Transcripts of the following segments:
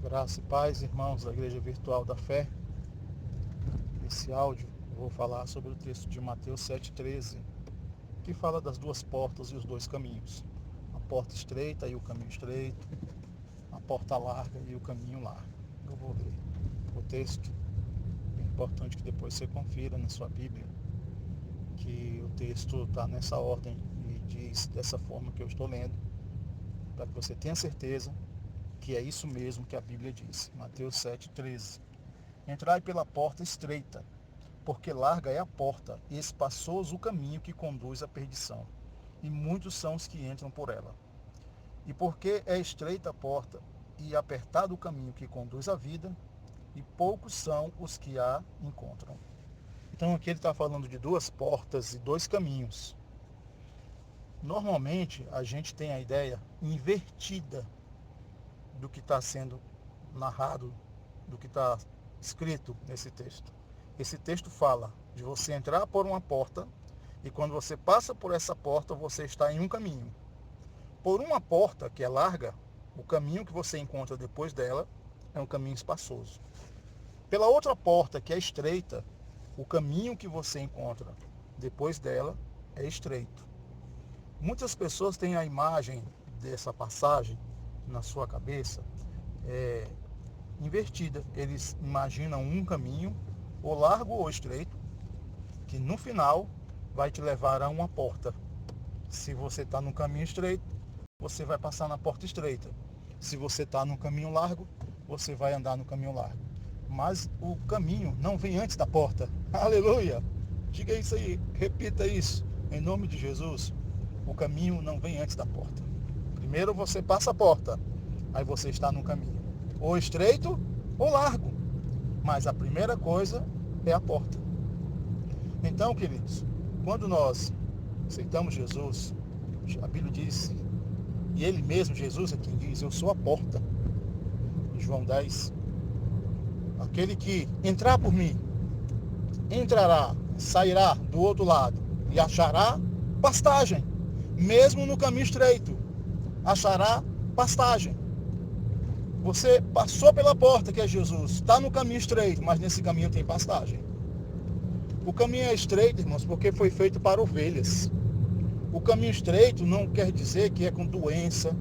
Graça e paz, irmãos da Igreja Virtual da Fé. Nesse áudio eu vou falar sobre o texto de Mateus 7,13, que fala das duas portas e os dois caminhos. A porta estreita e o caminho estreito, a porta larga e o caminho largo. Eu vou ler o texto. É importante que depois você confira na sua Bíblia que o texto está nessa ordem e diz dessa forma que eu estou lendo, para que você tenha certeza que é isso mesmo que a Bíblia diz. Mateus 7,13. Entrai pela porta estreita, porque larga é a porta e espaçoso o caminho que conduz à perdição, e muitos são os que entram por ela. E porque é estreita a porta e apertado o caminho que conduz à vida, e poucos são os que a encontram. Então aqui ele está falando de duas portas e dois caminhos. Normalmente a gente tem a ideia invertida do que está sendo narrado, do que está escrito nesse texto. Esse texto fala de você entrar por uma porta e quando você passa por essa porta, você está em um caminho. Por uma porta que é larga, o caminho que você encontra depois dela é um caminho espaçoso. Pela outra porta que é estreita, o caminho que você encontra depois dela é estreito. Muitas pessoas têm a imagem dessa passagem na sua cabeça invertida. Eles imaginam um caminho, ou largo ou estreito, que no final vai te levar a uma porta. Se você está no caminho estreito, você vai passar na porta estreita. Se você está no caminho largo, você vai andar no caminho largo. Mas o caminho não vem antes da porta. Aleluia! Diga isso aí, repita isso. Em nome de Jesus, o caminho não vem antes da porta. Primeiro você passa a porta, aí você está no caminho. Ou estreito ou largo. Mas a primeira coisa é a porta. Então, queridos, quando nós aceitamos Jesus, a Bíblia diz, e Ele mesmo, Jesus, é quem diz, eu sou a porta. Em João 10. Aquele que entrar por mim, entrará, sairá do outro lado e achará pastagem. Mesmo no caminho estreito, achará pastagem. Você passou pela porta que é Jesus, está no caminho estreito, mas nesse caminho tem pastagem. O caminho é estreito, irmãos, porque foi feito para ovelhas. O caminho estreito não quer dizer que é com doença,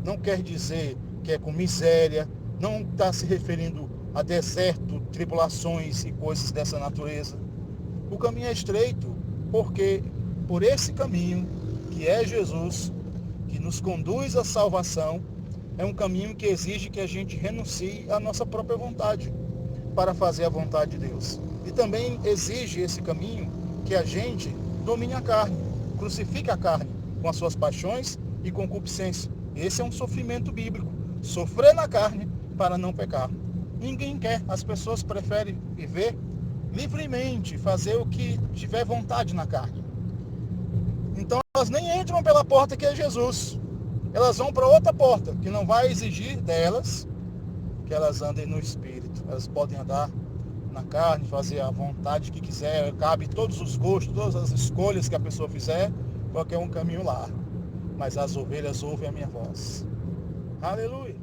não quer dizer que é com miséria, não está se referindo a deserto, tribulações e coisas dessa natureza. O caminho é estreito porque por esse caminho, que é Jesus, que nos conduz à salvação, é um caminho que exige que a gente renuncie à nossa própria vontade para fazer a vontade de Deus. E também exige esse caminho que a gente domine a carne, crucifique a carne com as suas paixões e concupiscência. Esse é um sofrimento bíblico, sofrer na carne para não pecar. Ninguém quer, as pessoas preferem viver livremente, fazer o que tiver vontade na carne. Então elas nem entram pela porta que é Jesus. Elas vão para outra porta, que não vai exigir delas que elas andem no Espírito. Elas podem andar na carne, fazer a vontade que quiser, cabe todos os gostos, todas as escolhas que a pessoa fizer, porque é um caminho largo. Mas as ovelhas ouvem a minha voz. Aleluia!